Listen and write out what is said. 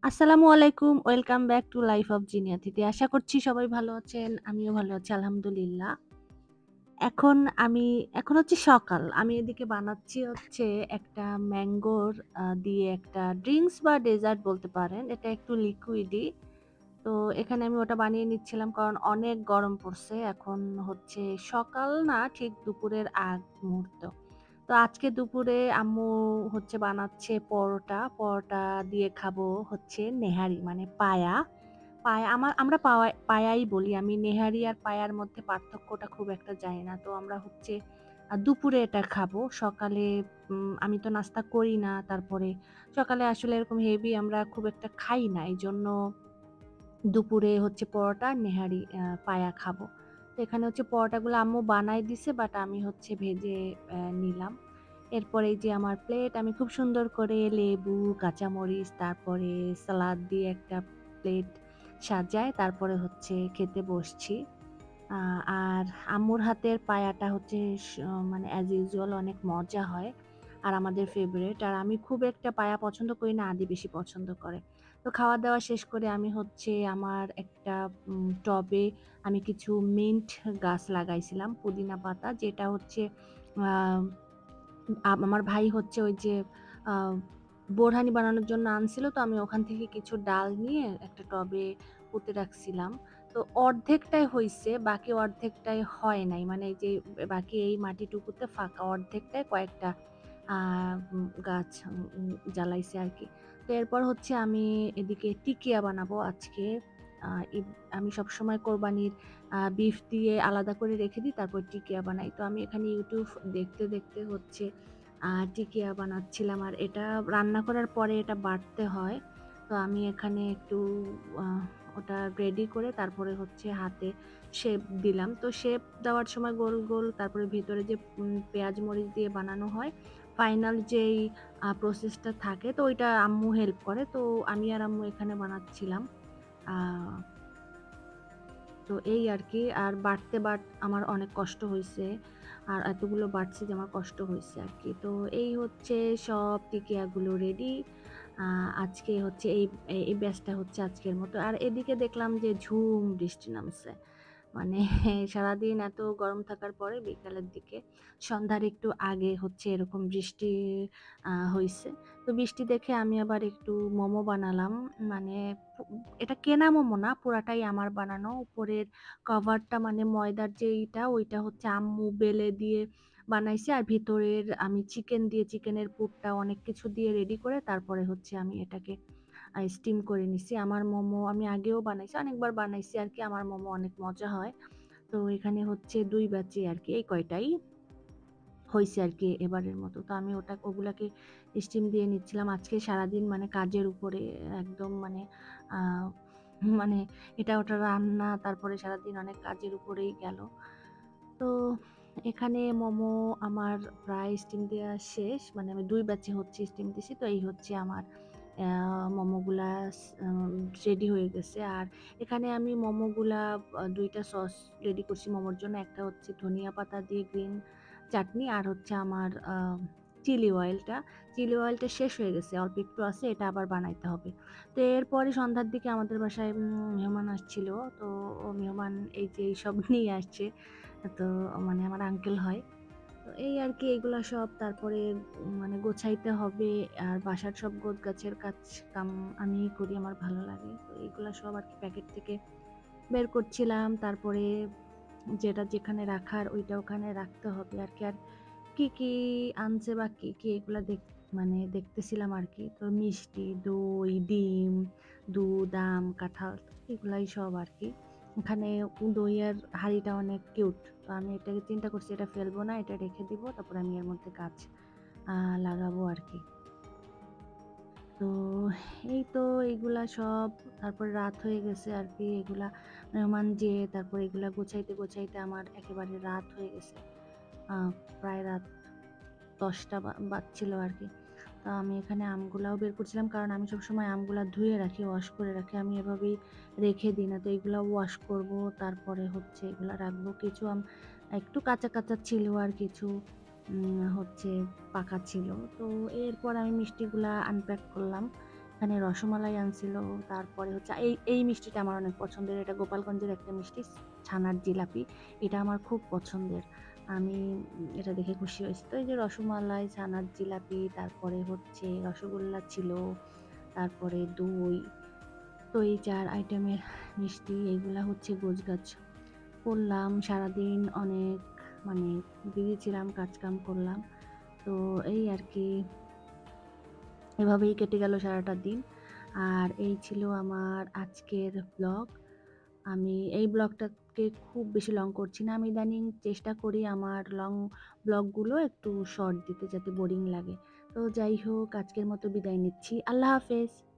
আসসালামু আলাইকুম। Welcome back to life of জিনিয়াতিতে। আশা করছি সবাই ভালো আছেন। আমিও ভালো আছি আলহামদুলিল্লাহ। এখন আমি এখন হচ্ছে সকাল। আমি এদিকে বানাচ্ছি হচ্ছে একটা ম্যাঙ্গোর দিয়ে একটা ড্রিংকস বা ডেজার্ট বলতে পারেন। এটা একটু লিকুইডই। তো এখানে আমি ওটা বানিয়ে নিচ্ছিলাম কারণ অনেক গরম পড়ছে। এখন হচ্ছে সকাল না ঠিক দুপুরের আগ মুহূর্ত। তো আজকে দুপুরে আম্মু হচ্ছে বানাচ্ছে পরোটা। পরোটা দিয়ে খাবো হচ্ছে নেহারি মানে পায়া। আমরা পায়াই বলি। আমি নেহারি আর পায়ার মধ্যে পার্থক্যটা খুব একটা জানি না। তো আমরা হচ্ছে দুপুরে এটা খাবো। সকালে আমি তো নাস্তা করি না। তারপরে সকালে আসলে এরকম হেভি আমরা খুব একটা খাই না। এইজন্য দুপুরে হচ্ছে পরোটা আর নেহারি পায়া খাবো। তো এখানে হচ্ছে পরোটাগুলো আম্মু বানায় দিছে বাট আমি হচ্ছে ভেজে নিলাম। এরপরে এই যে আমার প্লেট আমি খুব সুন্দর করে লেবু, কাঁচামরিচ তারপরে সালাদ দিয়ে একটা প্লেট সাজায় তারপরে হচ্ছে খেতে বসছি। আ আর আম্মুর হাতের পায়াটা হচ্ছে মানে অ্যাজ ইউজুয়াল অনেক মজা হয়। আর আমাদের ফেভারাইট। আর আমি খুব একটা পায়া পছন্দ করি না, আদি বেশি পছন্দ করে। তো খাওয়া-দাওয়া শেষ করে আমি হচ্ছে আমার একটা টবে আমি কিছু মিন্ট গাছ লাগাইছিলাম, পুদিনা পাতা যেটা হচ্ছে আ আমার ভাই হচ্ছে ওই যে আ বোরহানি বানানোর জন্য আনছিল। তো আমি ওখান থেকে কিছু ডাল নিয়ে একটা টবে পুঁতে রাখছিলাম। তো অর্ধেকটাই হইছে, বাকি অর্ধেকটাই হয় নাই। মানে এই যে বাকি এই মাটিটুকুতে ফাঁকা অর্ধেকটায় কয়েকটা আ গাছ জ্বালাইছে আরকি। তো এরপর হচ্ছে আমি এদিকে টিকিয়া বানাবো আজকে। আ ইব আমি সবসময় কোরবানির বিফ দিয়ে আলাদা করে রেখে দিই, তারপর টিকিয়া বানাই। তো আমি এখানে YouTube দেখতে হচ্ছে টিকিয়া বানাচ্ছিলাম। আর এটা রান্না করার পরে এটা বাটতে হয়। তো আমি এখানে একটু আ ওটা রেডি করে তারপরে হচ্ছে হাতে শেপ দিলাম। তো শেপ দেওয়ার সময় গোল তারপরে ভেতরে যে পেঁয়াজ মরিচ দিয়ে বানানো হয়, ফাইনাল যেই প্রসেসটা থাকে তো ওইটা আম্মু হেল্প করে। তো আমি আর আম্মু এখানে বানাচ্ছিলাম। আ তো এই আরকি। আর আমার অনেক কষ্ট হইছে। আর এতগুলো বাটছি যে আমার কষ্ট হইছে আরকি। তো এই হচ্ছে সব টিকিয়াগুলো রেডি। আ আজকে হচ্ছে এই ব্যাচটা হচ্ছে আজকের মতো। আর এদিকে দেখলাম যে ঝুম বৃষ্টি নামছে। মানে সারাদিন এত গরম থাকার পরে বিকালের দিকে সন্ধ্যার একটু আগে হচ্ছে এরকম বৃষ্টি হইছে। তো বৃষ্টি দেখে আমি আবার একটু মোমো বানালাম। মানে পু এটা কেনা মোমো না, পুরাটাই আমার বানানো। উপরের কভারটা মানে ময়দার যেইটা ওইটা হচ্ছে আম্মু বেলে দিয়ে বানাইছে। আর ভিতরের আমি চিকেনের পুরটা অনেক কিছু দিয়ে রেডি করে তারপরে হচ্ছে আমি এটাকে স্টিম করে নিছি। আমার মোমো আমি আগেও বানাইছি, অনেকবার বানাইছি আরকি। আমার মোমো অনেক মজা হয়। তো এখানে হচ্ছে ২ ব্যাচই আরকি, এই কয়টাই হইছে আরকি এবারের মতো। তো আমি ওগুলাকে স্টিম দিয়ে নিচ্ছিলাম। আজকে সারাদিন মানে কাজের উপরে একদম মানে আ মানে এটা ওটা রান্না, তারপরে সারাদিন অনেক কাজের উপরেই গেল। তো এখানে মোমো আমার প্রায় স্টিম দেয়া শেষ। মানে আমি ২ ব্যাচে হচ্ছে স্টিম দিছি। তো এই হচ্ছে আমার মোমোগুলা স আম রেডি হয়ে গেছে। আর এখানে আমি মোমোগুলা ২ টা সস রেডি করছি মোমোর জন্য। একটা হচ্ছে ধনিয়া পাতা দিয়ে গ্রিন চাটনি আর হচ্ছে আমার চিলি অয়েলটা। চিলি অয়েলটা শেষ হয়ে গেছে। অল্প একটু আছে, এটা আবার বানাইতে হবে। তো এরপরে সন্ধ্যার দিকে আমাদের বাসায় মেহমান আসছিল। তো মেহমান এই যে এইসব নিয়ে আসছে। তো মানে আমার আঙ্কেল হয়। তো এই আরকি এগুলা সব তারপরে মানে গোছাইতে হবে। আর বাসার সব গোছগাছের কাম আমিই করি, আমার ভালো লাগে। তো এগুলা সব আরকি প্যাকেট থেকে বের করছিলাম। তারপরে যেটা যেখানে রাখার ওইটা ওখানে রাখতে হবে আরকি। আর কি আনছে বা কি এগুলা মানে দেখতেছিলাম আরকি। তো মিষ্টি, দই, ডিম, দুধ, আম, কাঁঠাল এগুলাই সব আরকি। এখানে দইয়ের হাঁড়িটা অনেক কিউট। তো আমি এটাকে চিন্তা করছি এটা ফেলবো না, এটা রেখে দিব। তারপরে আমি এর মধ্যে গাছ লাগাবো আরকি। তো এই তো এগুলা সব তারপরে রাত হয়ে গেছে আরকি। এগুলা মেহমান যেয়ে তারপর এগুলা গোছাইতে আমার একেবারে রাত হয়ে গেছে। আ প্রায় রাত ১০টা বাজছিল আরকি। তো আমি এখানে আমগুলাও বের করছিলাম কারণ আমি সবসময় আমগুলা ধুয়ে রাখি, ওয়াশ করে রাখি। আমি এভাবেই রেখে দিই না। তো এগুলা ওয়াশ করব, তারপরে হচ্ছে এগুলা রাখবো। কিছু আম একটু কাঁচা ছিল আর কিছু হচ্ছে পাকা ছিল। তো এরপর আমি মিষ্টিগুলা আনপ্যাক করলাম। এখানে রসমালাই আনছিল। তারপরে হচ্ছে এই মিষ্টিটা আমার অনেক পছন্দের। এটা গোপালগঞ্জের একটা মিষ্টি ছানার জিলাপি। এটা আমার খুব পছন্দের। আমি এটা দেখে খুশি হয়েছি। তো এই যে রসমালাই, ছানার জিলাপি, তারপরে হচ্ছে রসগোল্লা ছিল, তারপরে দই। তো এই ৪ আইটেমের মিষ্টি এইগুলা হচ্ছে গোছগাছ করলাম। সারাদিন অনেক মানে বিজি ছিলাম, কাজকাম করলাম। তো এই আরকি এভাবেই কেটে গেল সারাটা দিন। আর এই ছিল আমার আজকের ব্লগ। আমি এই ব্লগটাকে খুব বেশি লং করছি না। আমি ইদানিং চেষ্টা করি আমার লং ব্লগগুলো একটু শর্ট দিতে যাতে বোরিং লাগে। তো যাই হোক আজকের মতো বিদায় নিচ্ছি। আল্লাহ হাফেজ।